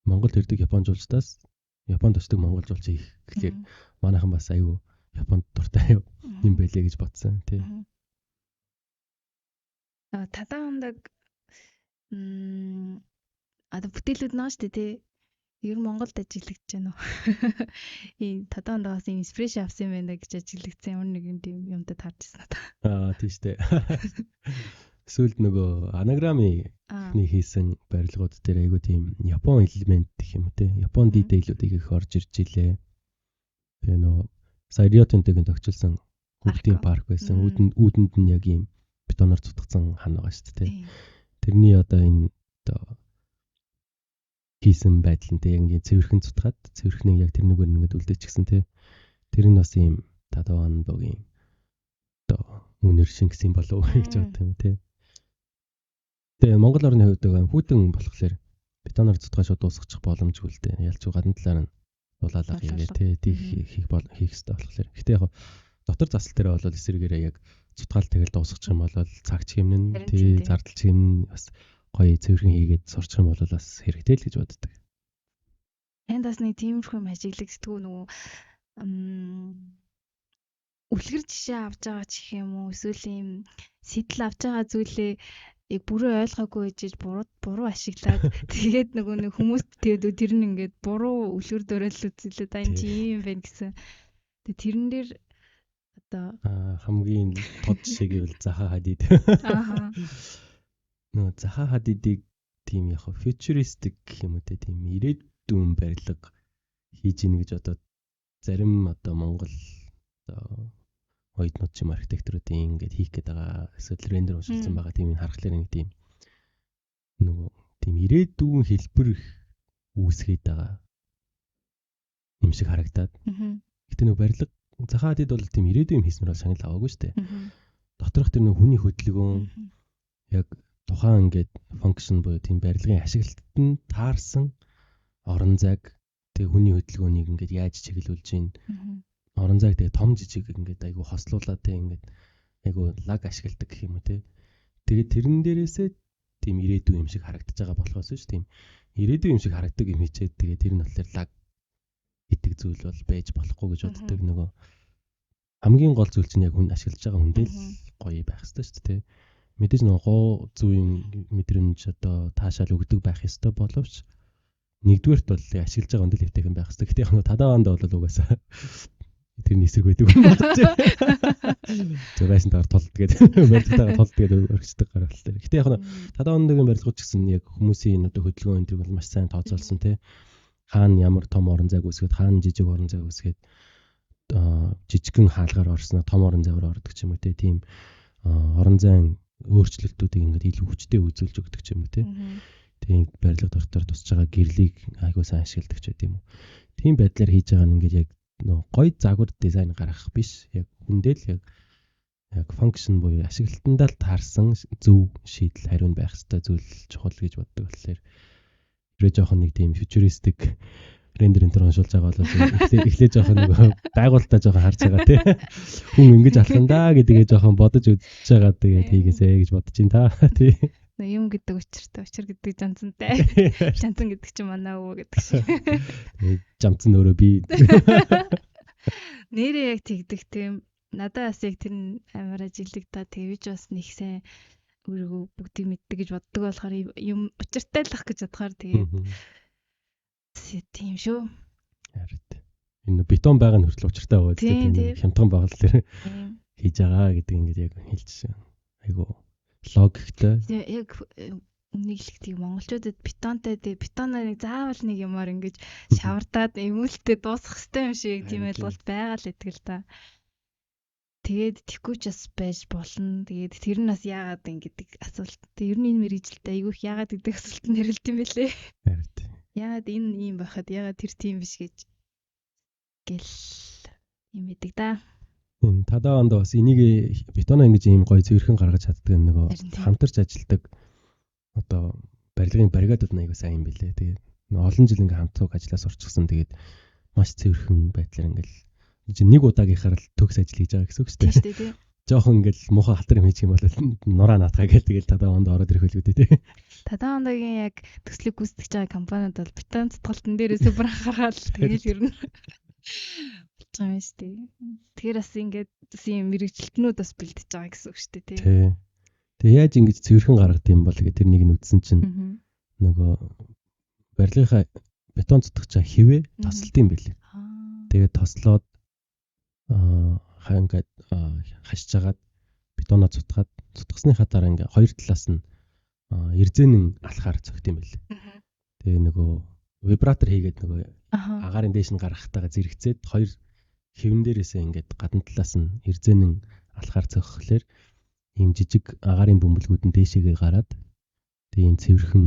Монголд ирдэг Япон жуулчдаас Японд очдог монгол жуулч их гэхлээр манайхан бас аюу Японд дуртай юм байлээ гэж бодсон тий. Тадавандаг бүтээлүүд наа шүү дээ тий. Ер нь Монголд ажиглагдаж байна уу? Энэ Тадавандагаас инспирэшн авсан юм байна гэж ажиглагдсан ямар нэгэн тийм юмтай таарчсан надаа. Тийм шүү дээ. Сүүлд нөгөө анаграмын хийсэн барилгууд дээр айгуу тийм Япон элемент гэх юм те. Япон детейлүүдийг их орж ирж илээ. Тэгээ нөгөө Сайриотынтэйг тогтчилсан хүүхдийн парк байсан. Үүдэнд нь яг ийм бетоноор цутгацсан хан байгаа шүү дээ. Тэрний одоо энэ одоо хийсэн байдал нь те яг цэвэрхэн цутгаад цэвэрхнийг яг тэрнүүгээр ингээд үлдээчихсэн те. Тэр нь бас ийм Тадавандогийн одоо үнэр шингэсэн болов гэж боддог юм те. Тэгээ Монгол орны хувьд хүүтэн болохоор бетоноор цутгаа шууд дуусгачих боломжгүй л дээ. Ялч гадна талаар нь дулаалга хийгээ те хийх хэрэгтэй болохоор. Гэтэ яг дотор засал дээр бол эсрэгээрээ яг цутгаал тэгэл дуусгачих юм бол цагч хэмнэн тий зардалч хэмнэн бас гоё цэвэрхэн хийгээд сурчих юм бол бас хэрэгтэй л гэж боддог. Энд бас нэг тиймэрхүү юм ажиглагддгүү нөгөө үлгэр жишээ авч байгаа ч гэх юм уу эсвэл ийм сэтэл авч байгаа зүйлээ яг бүрэн ойлгоогүй гэж буруу ашиглаад тэгээд нөгөө нэг хүмүүст тэгээд тэр нь ингээд буруу үлгэр дөрөөл үзүүлээд энэ чи юм байна гэсэн. Тэгээд тэрэн дээр одоо. Хамгийн тод жишээ гэвэл Заха Хадид. Ааха. Нөө Заха Хадидыг тийм яг futuristic гэх юм уу те тийм ирээдүйн барилга хийж ийн гэж одоо зарим одоо Монгол одоо оюутнууд чим архитекторуудын ингээд хийх гээд байгаа эсвэл рендер уншилсан байгаа тийм харахаар нэг тийм нөгөө тийм ирээдүйн хэлбэр үүсгээд байгаа юм шиг харагдаад. Гэтэ нөгөө барилга Заха Хадид бол тийм ирээдүйн юм хийснээр бол санал аваагүй шүү дээ. Доторх тэр нөгөө хүний хөдөлгөөн яг тухайн ингээд функшн буюу тийм барилгын ашиглалтад нь таарсан орон зайг тэг хүний хөдөлгөөнийг ингээд яаж чиглүүлж гин орон зайг тэг том жижиг ингээд айгу хослуулаад тэг ингээд айгу лаг ашигладаг гэх юм уу те. Тэгээд тэрэн дээрээсээ тийм ирээдүйн юм шиг харагдаж байгаа болохоос ш тийм ирээдүйн юм шиг харагддаг юм хийчээд тэгээд тэр нь болохоор лаг гэдэг зүйл бол байж болохгүй гэж боддог. Нөгөө хамгийн гол зүйл чинь яг хүн ашиглаж байгаа хүндээ л гоё байх хэрэгтэй шүү дээ. Мэдээж нөгөө гоо зүйн мэдрэмж одоо таашаал өгдөг байх ёстой боловч нэгдүгээрт бол ашиглаж байгаа хүндээ л хэвтэйхэн байх хэрэгтэй. Гэтэ яг нөгөө Тадаванд бол угаасаа тэрний эсрэг байдаг юм байна. Зурайсан тагаар тулд тэгээд барилгатайгаар тулд тэгээд өргөждөг гаргалтай. Гэтэ яг нөгөө Тадавандгийн барилгууд ч гэсэн яг хүмүүсийн одоо хөдөлгөөн энэ бол маш сайн тооцоолсон те. Хаана ямар том орон зайг үүсгээд хаана жижиг орон зайг үүсгээд жижигхэн хаалгаар орсноо том орон зайгаар ордог ч юм уу те. Тийм орон зайн өөрчлөлтүүдийг ингээд илүү хүчтэй үзүүлж өгдөг ч юм уу те. Тийм барилга дотор тусч байгаа гэрлийг айгуу сайн ашигладаг ч байт юм уу. Тийм байдлаар хийж байгаа нь ингээд яг нөө гой загвар дизайн гаргах биш. Яг хүндэл яг функшн буюу ашиглалтандаа л таарсан зөв шийдэл хариу байх ёстой зүйл чухал гэж боддог болохоор ерөө жоохон нэг тийм futuristic рендер энэ уншуулж байгаа бол эхлээ жоохон нэг байгуултаа жоохон харж байгаа тий. Хүн ингэж алхандаа гэдгээ жоохон бодож үзэж байгаа тэгээд хийгээсэй гэж бодож ин та тий. Юм гэдэг учиртай учир гэдэг жанцантай. Жанцан гэдэг чинь манай өвөө гэдэг шиг. Тэгээд жанцан өөрөө би. Нэрээ яг тэгдэг тийм. Надад бас яг тэр амар ажиглагдаа тэгвэж бас нэг сайн өөрөө бүгдийг мэддэг гэж боддог болохоор юм учиртай л ах гэж бодохоор тэгээд тийм шүү. Харин энэ бетон байгаа нь хүртэл учиртай байгаа тийм хямдхан багал дээр хийж байгаа гэдэг ингээд яг хэлж айгу логиктэй. Яг үнэглэхтийг монголчуудад бетонтай бетоноор нэг заавал нэг юмар ингэж шавардаад эмүүлтэй дуусгах хэрэгтэй юм шиг тийм ойлголт байгаа л гэдэг л да. Тэгээд тэггүй ч бас байж болно. Тэгээд тэр нь бас яагаад ингэдэг асуулт. Тэг ер нь энэ мэрэгжилтэй айгүйх яагаад гэдэг асуулт нэрэлт юм бэлээ. Харин Яагаад энэ ийм байхад яагаад тэр тийм биш гэж гэл юм байдаг да. Энэ Тадаванд бас энийг бетоноо ингэж ийм гоё зөөрхөн гаргаж чаддаг нөгөө хамтарч ажилдаг одоо барилгын бригадууд аягүй сайн юм билээ. Тэгээд олон жил ингээ хамтраг ажиллаа сурчсан. Тэгээд маш зөөрхөн байдлаар ингээл нэг удаагийнхаар л төгс ажил хийж байгаа гэсэн үг шүү дээ. Жохон ингээл муухай халтар юм хийчих юм бол нураа наатгаа гээл тэгэл Тадаванд ороод ирэх үлгүүдээ тий. Тадавандагийн яг төслийг гүйцэтгэж байгаа компаниуд бол бетон цэцгэлтэн дээр супер анхаарал тэгэл ер нь болж байгаа юм шүү дээ. Тэгэхээр бас ингээд тийм мэрэгжилтнүүд бас бэлдэж байгаа гэсэн үг шүү дээ тий. Тэгээ яаж ингэж цэвэрхэн гаргад юм бол тэр нэг нь үдсэн чинь нөгөө барилгынхаа бетон цэцгэж байгаа хивээ тосолт юм билээ. Тэгээд тослоод хаа ингээд хашиж агаад бетоноо цутгасныхаа дараа ингээ хоёр талаас нь эрзэнэн алхаар цогт юм билээ. Тэгээ нөгөө вибратор хийгээд нөгөө агаарын дээш нь гаргахтайгаа зэрэгцээд хоёр хэвэн дээрээсээ ингээд гадна талаас нь эрзэнэн алхаар цогхолоор ийм жижиг агаарын бөмбөлгүүд нь дээшээгээ гараад тэгээ ийм цэвэрхэн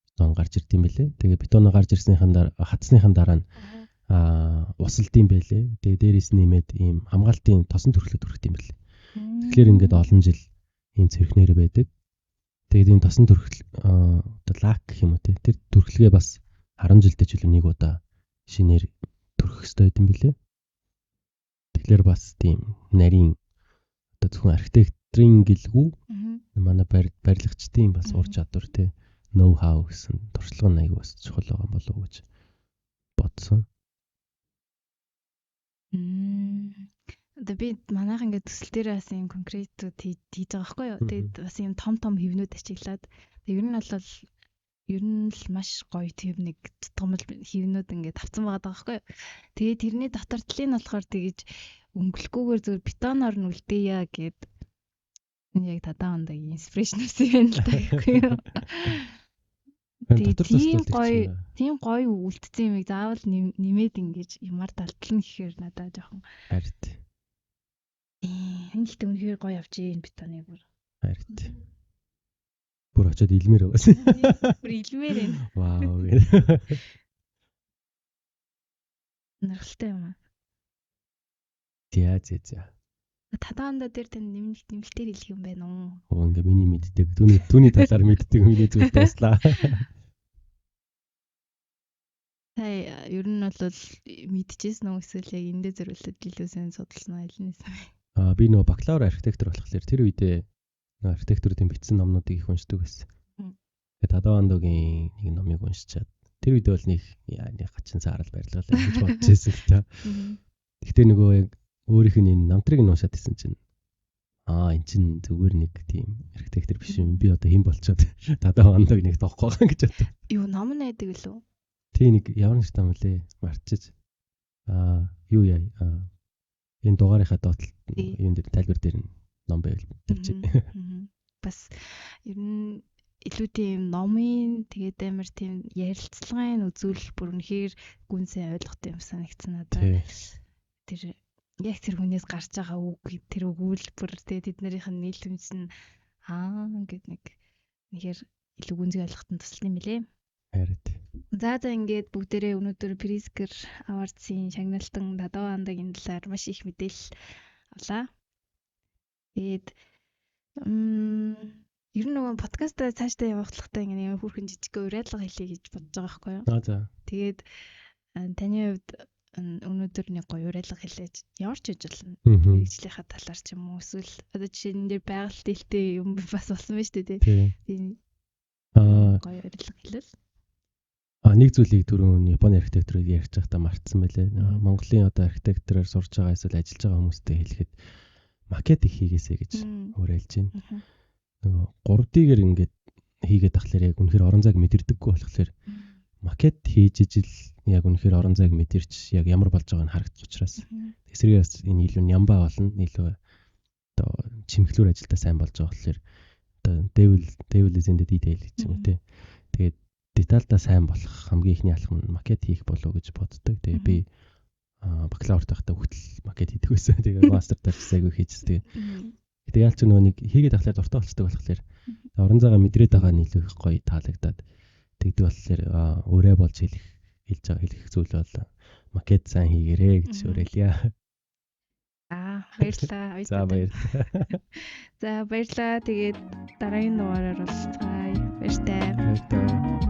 бетон гарч ирд юм билээ. Тэгээ бетоноо гарч ирснийхэн дараа хатсныхан дараа нь усалдсан байлээ. Тэгээ дээрээс нэмээд ийм хамгаалтын тосон төрхлөд өргөт юм билээ. Тэгэхээр ингээд олон жил ийм цэвэрхнээр байдаг. Тэгээд энэ тосон төрхл одоо лак гэх юм уу те. Тэр төрхлөгээ бас 10 жилдээ ч үлээ нэг удаа шинээр төрөх хэрэгтэй байт юм билээ. Тэгэхээр бас тийм нарийн одоо зөвхөн архитекторын гэлгүй манай барилгачдын бас ур чадвар те ноу хау гэсэн туршлага нь аягүй бас чухал байгаа болов уу гэж бодсон. Одоо би манайх ингээд төсөл дээр бас юм конкретүүд хийж байгаа байхгүй юу. Тэгээд бас юм том хэвнүүд ашиглаад ер нь бол ер нь л маш гоё тийм нэг тутамл хэвнүүд ингээд тавцсан байгаа байхгүй юу. Тэгээд тэрний дотор талын болохоор тэгэж өнгөлөхгүйгээр зөв бетоноор нь үлдээе гэд энэ яг тадаа ондагийн инспирэшн үсэн юм л таагүй юу. Тийм гоё үлдсэн юмыг заавал нэмээд ингэж ямар далтлна гэхээр надад жоохон Харин. энэ л үнэхээр гоё авч ийн бетоныг бүр. Харин. Бүр очиод илмээр өгөөсөн. Бүр илмээр энэ. Вау. Нархалтай юм аа. За. Тадаанда дээр тань нэмэлтээр хэлэх юм байна уу? Ингээ миний мэддэг. Түүний талаар мэддэг миний зүйл туслаа. Ер нь бол мэдчихсэн үү эсвэл яг эндээ зөвлөлд илүү сайн судалсан айлнаас. Би нөгөө бакалавр архитектор болохоор тэр үедээ архитектурын бичсэн номнуудыг их уншдаг байсан. Тэгээд Тадавандогийн нэг номыг уншичаад тэр үедээ бол нэг гачин саарал барилгалаа гэж бодож байсан л та. Гэхдээ нөгөө яг өөрийнх нь энэ намтрыг нь уншаад исэн чинь эн чинь зүгээр нэг тийм архитектор биш юм. Би одоо хэн болчиход Тадавандог нэг тоохгүй байгаа гэж бодсон. Юу ном найдаг лөө? Тий нэг ямар нэг том лээ марчиж юу яа энэ дугаарынхаа доотлол юун дээр тайлбар дээр ном байвал тавьчих. Бас ер нь илүү тийм номын тэгээд амар тийм ярилцлагын үзүүлэл бүр үнэхээр гүн сайн ойлгохтой юм санагдсан надад. Тэр яг тэр хүнээс гарч байгаа үг тэр өгүүлбэр тэгээд тэднэрийнх нь нийлэмж нь гэд нэг нэхэр илүү гүнзгий ойлгохтон тусалсан юм билээ. Харин. За ингээд бүгдээрээ өнөөдөр Pritzker Award-ийн шагналтан Тадавандагийн талаар маш их мэдээлэл авлаа. Тэгээд ер нь нөгөө подкастаа цаашдаа явуулахдаа ингэ хүүхэн жижиг уриалга хэлье гэж бодож байгаа байхгүй юу? За. Тэгээд таны хувьд өнөөдөр нэг гоё уриалга хэлээж ямар ч хийж болно. Мэргэжлийнхаа талаар ч юм уу эсвэл одоо жишээ нь дээр байгаль дэлтэй юм бас болсон байж тээ. Тийм. Гоё уриалга хэлэл. Нэг зүйлийг түрүүн Японы архитектурыг ярьж байхдаа мартсан байлээ. Монголын одоо архитектороор сурж байгаа эсвэл ажиллаж байгаа хүмүүстэй хэлэхэд макет их хийгээсэй гэж уриалж байна. Нөгөө 3D-гээр ингээд хийгээд тахлаар яг үнэхээр орон зайг мэдэрдэггүй болохоор макет хийж ижил яг үнэхээр орон зайг мэдэрч яг ямар болж байгааг нь харагдах учраас эсрэгээс энэ илүү нямбаа болно. Илүү одоо чимхлүүр ажилдаа сайн болж байгаа болохоор одоо devil is in the detail гэж юм үү те. Тэгээд детальдаа сайн болох хамгийн ихний алхам нь макет хийх болов уу гэж боддог. Тэгээ би бакалавр тахта хүртэл макет хийдэг байсан. Тэгээ мастер таарчсайгүй хийжтэй. Тэгээ яалч нөгөө нэг хийгээд тахлаар дуртай болцдог болохоор орон зайгаа мэдрээд байгаа нь илүү их гоё таалагдаад тэгдэг болохоор өөрөө болж хэлэх зүйл бол макет сайн хийгэрээ гэж уриалъя. Баярлалаа. За баярлалаа. За баярлалаа. Тэгээд дараагийн дугаараар уулзцгаая. Баяртай.